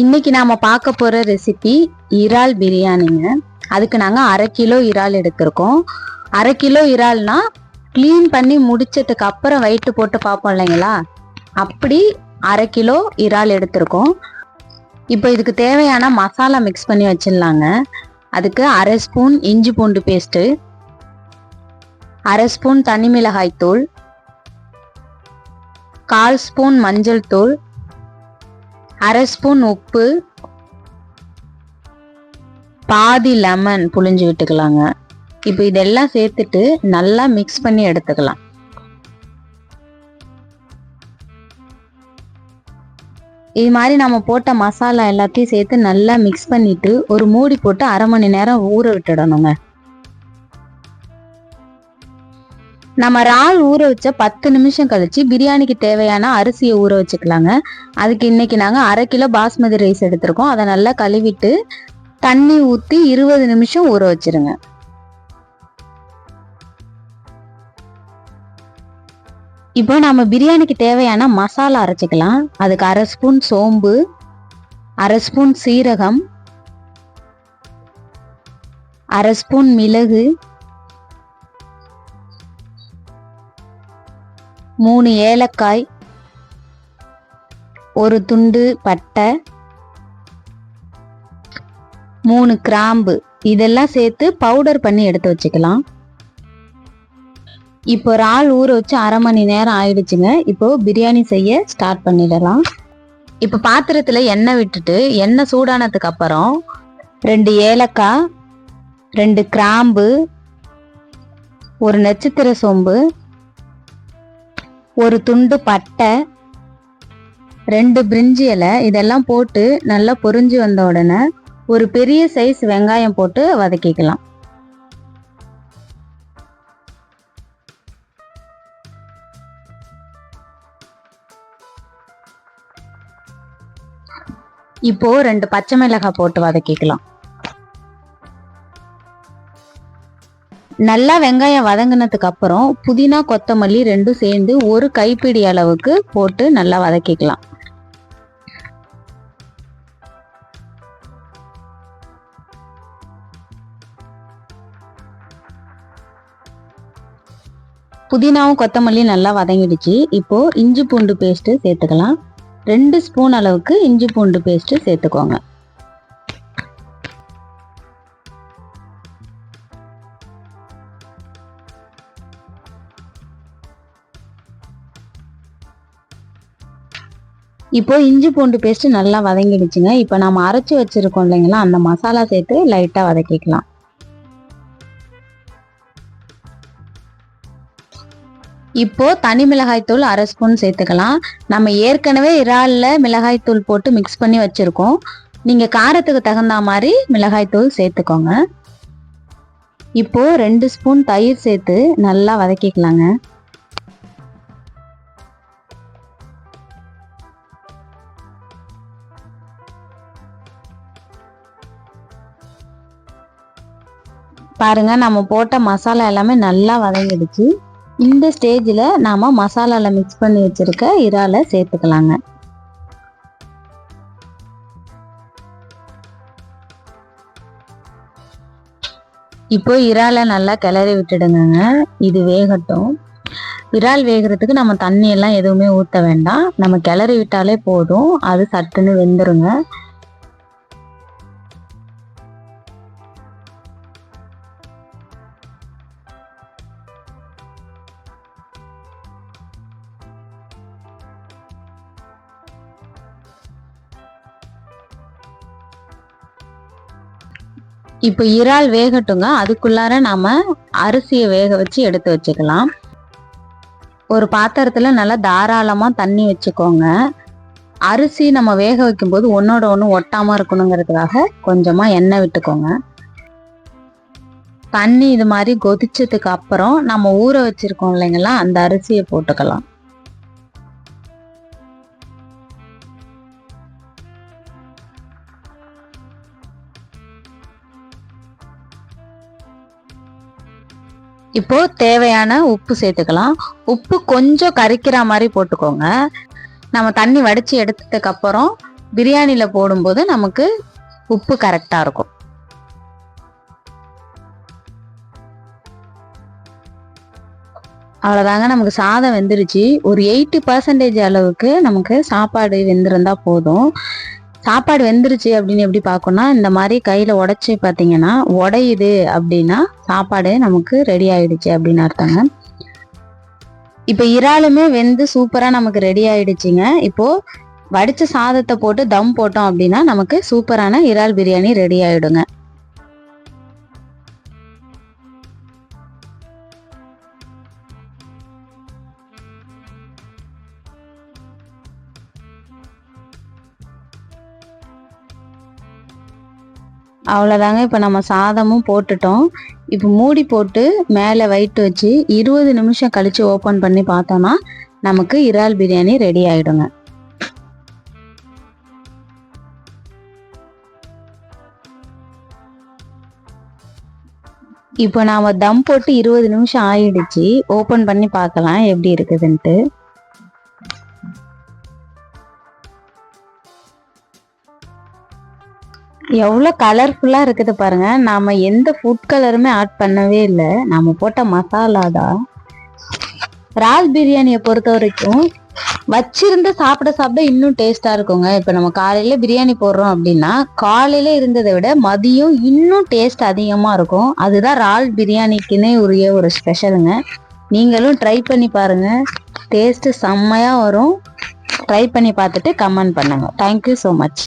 இன்னைக்கு நாம பார்க்க போற ரெசிபி இறால் பிரியாணிங்க. அதுக்கு நாங்க 1/2 கிலோ இறால் எடுத்திருக்கோம். 1/2 கிலோ இறால்னா கிளீன் பண்ணி முடிச்சதுக்கு அப்புறம் வெயிட் போட்டு பார்ப்போம் இல்லைங்களா, அப்படி 1/2 கிலோ இறால் எடுத்திருக்கோம். இப்போ இதுக்கு தேவையான மசாலா மிக்ஸ் பண்ணி வச்சிடலாங்க. அதுக்கு 1/2 ஸ்பூன் இஞ்சி பூண்டு பேஸ்ட்டு, 1/2 ஸ்பூன் தனி மிளகாய் தூள், 1/4 ஸ்பூன் மஞ்சள் தூள், 1/2 ஸ்பூன் உப்பு, பாதி லெமன் புழிஞ்சு விட்டுக்கலாங்க. இப்போ இதெல்லாம் சேர்த்துட்டு நல்லா மிக்ஸ் பண்ணி எடுத்துக்கலாம். இது மாதிரி நம்ம போட்ட மசாலா எல்லாத்தையும் சேர்த்து நல்லா மிக்ஸ் பண்ணிட்டு ஒரு மூடி போட்டு 1/2 மணி நேரம் ஊற விட்டுடணுங்க. நம்ம இறால் ஊற வச்ச 10 நிமிஷம் கழிச்சு பிரியாணிக்கு தேவையான அரிசியை ஊற வச்சுக்கலாங்க. அதுக்கு இன்னைக்கு நாங்கள் 1/2 கிலோ பாஸ்மதி ரைஸ் எடுத்திருக்கோம். அதை நல்லா கழுவிட்டு தண்ணி ஊற்றி 20 நிமிஷம் ஊற வச்சிருங்க. இப்போ நம்ம பிரியாணிக்கு தேவையான மசாலா அரைச்சிக்கலாம். அதுக்கு 1/2 ஸ்பூன் சோம்பு, 1/2 ஸ்பூன் சீரகம், 1/2 ஸ்பூன் மிளகு, 3 ஏலக்காய், ஒரு துண்டு பட்டை, 3 கிராம்பு, இதெல்லாம் சேர்த்து பவுடர் பண்ணி எடுத்து வச்சுக்கலாம். இப்போ இறால் ஊற வச்சு 1/2 மணி நேரம் ஆயிடுச்சுங்க. இப்போ பிரியாணி செய்ய ஸ்டார்ட் பண்ணிடலாம். இப்போ பாத்திரத்துல எண்ணெய் விட்டுட்டு எண்ணெய் சூடானதுக்கு அப்புறம் 2 ஏலக்காய், 2 கிராம்பு, ஒரு நட்சத்திர சோம்பு, ஒரு துண்டு பட்டை, 2 பிரிஞ்சி இலை, இதெல்லாம் போட்டு நல்லா பொரிஞ்சு வந்த உடனே ஒரு பெரிய சைஸ் வெங்காயம் போட்டு வதக்கிக்கலாம். இப்போ 2 பச்சை மிளகாய் போட்டு வதக்கிக்கலாம். நல்லா வெங்காயம் வதங்கினதுக்கு அப்புறம் புதினா கொத்தமல்லி 2 சேர்ந்து ஒரு கைப்பிடி அளவுக்கு போட்டு நல்லா வதக்கிக்கலாம். புதினாவும் கொத்தமல்லி நல்லா வதங்கிடுச்சு. இப்போ இஞ்சி பூண்டு பேஸ்ட் சேர்த்துக்கலாம். 2 ஸ்பூன் அளவுக்கு இஞ்சி பூண்டு பேஸ்ட் சேர்த்துக்கோங்க. இப்போ இஞ்சி பூண்டு பேஸ்ட் நல்லா வதங்கிடுச்சுங்க. இப்போ நம்ம அரைச்சி வச்சிருக்கோம் இல்லைங்களா, அந்த மசாலா சேர்த்து லைட்டா வதக்கிக்கலாம். இப்போ தனி மிளகாய் தூள் 1/2 ஸ்பூன் சேர்த்துக்கலாம். நம்ம ஏற்கனவே இறால்ல மிளகாய் தூள் போட்டு மிக்ஸ் பண்ணி வச்சிருக்கோம். நீங்க காரத்துக்கு தகுந்த மாதிரி மிளகாய் தூள் சேர்த்துக்கோங்க. இப்போ 2 ஸ்பூன் தயிர் சேர்த்து நல்லா வதக்கிக்கலாங்க. பாருங்க, நம்ம போட்ட மசாலா எல்லாமே நல்லா வதங்கிடுச்சு. இந்த ஸ்டேஜில் நாம மசாலால மிக்ஸ் பண்ணி வச்சிருக்க இறாலை சேர்த்துக்கலாங்க. இப்போ இறாலை நல்லா கிளறி விட்டுடுங்க. இது வேகட்டும். இறால் வேகிறதுக்கு நம்ம தண்ணி எல்லாம் எதுவுமே ஊற்ற வேண்டாம். நம்ம கிளறி விட்டாலே போதும், அது சட்டுன்னு வெந்துருங்க. இப்போ இறால் வேகட்டுங்க. அதுக்குள்ளார நாம அரிசியை வேக வச்சு எடுத்து வச்சுக்கலாம். ஒரு பாத்திரத்துல நல்லா தாராளமா தண்ணி வச்சுக்கோங்க. அரிசி நம்ம வேக வைக்கும் போது ஒன்னோட ஒன்று ஒட்டாம இருக்கணுங்கிறதுக்காக கொஞ்சமா எண்ணெய் விட்டுக்கோங்க. தண்ணி இது மாதிரி கொதிச்சதுக்கு அப்புறம் நம்ம ஊற வச்சிருக்கோம் இல்லைங்களா, அந்த அரிசியை போட்டுக்கலாம். இப்போ தேவையான உப்பு சேர்த்துக்கலாம். உப்பு கொஞ்சம் கரிக்கிற மாதிரி போட்டுக்கோங்க. நம்ம தண்ணி வடிச்சு எடுத்ததுக்கு அப்புறம் பிரியாணியில் போடும்போது நமக்கு உப்பு கரெக்டாக இருக்கும். அவ்வளோதாங்க, நமக்கு சாதம் வெந்துருச்சு. ஒரு 80% அளவுக்கு நமக்கு சாப்பாடு வெந்திருந்தா போதும். சாப்பாடு வெந்துருச்சு அப்படின்னு எப்படி பார்க்கணும்னா, இந்த மாதிரி கையில் உடச்சி பார்த்தீங்கன்னா உடையுது அப்படின்னா சாப்பாடு நமக்கு ரெடி ஆயிடுச்சு அப்படின்னு அர்த்தங்க. இப்போ இறாலுமே வெந்து சூப்பராக நமக்கு ரெடி ஆயிடுச்சுங்க. இப்போது வடித்த சாதத்தை போட்டு தம் போட்டோம் அப்படின்னா நமக்கு சூப்பரான இறால் பிரியாணி ரெடி ஆயிடுங்க. அவ்வளோதாங்க, இப்போ நம்ம சாதமும் போட்டுட்டோம். இப்போ மூடி போட்டு மேலே வெயிட் வச்சு 20 நிமிஷம் கழித்து ஓப்பன் பண்ணி பார்த்தோன்னா நமக்கு இறால் பிரியாணி ரெடி ஆகிடுங்க. இப்போ நாம் தம் போட்டு 20 நிமிஷம் ஆயிடுச்சு. ஓப்பன் பண்ணி பார்க்கலாம் எப்படி இருக்குதுன்ட்டு. எவ்வளோ கலர்ஃபுல்லாக இருக்குது பாருங்க. நாம் எந்த ஃபுட் கலருமே ஆட் பண்ணவே இல்லை, நாம் போட்ட மசாலா தான். இறால் பிரியாணியை பொறுத்த வரைக்கும் வச்சிருந்து சாப்பிட சாப்பிட இன்னும் டேஸ்ட்டாக இருக்குங்க. இப்போ நம்ம காலையில் பிரியாணி போடுறோம் அப்படின்னா காலையில் இருந்ததை விட மதியம் இன்னும் டேஸ்ட் அதிகமாக இருக்கும். அதுதான் இறால் பிரியாணிக்குன்னே உரிய ஒரு ஸ்பெஷலுங்க. நீங்களும் ட்ரை பண்ணி பாருங்கள், டேஸ்ட்டு செம்மையாக வரும். ட்ரை பண்ணி பார்த்துட்டு கமெண்ட் பண்ணுங்கள். Thank you so much.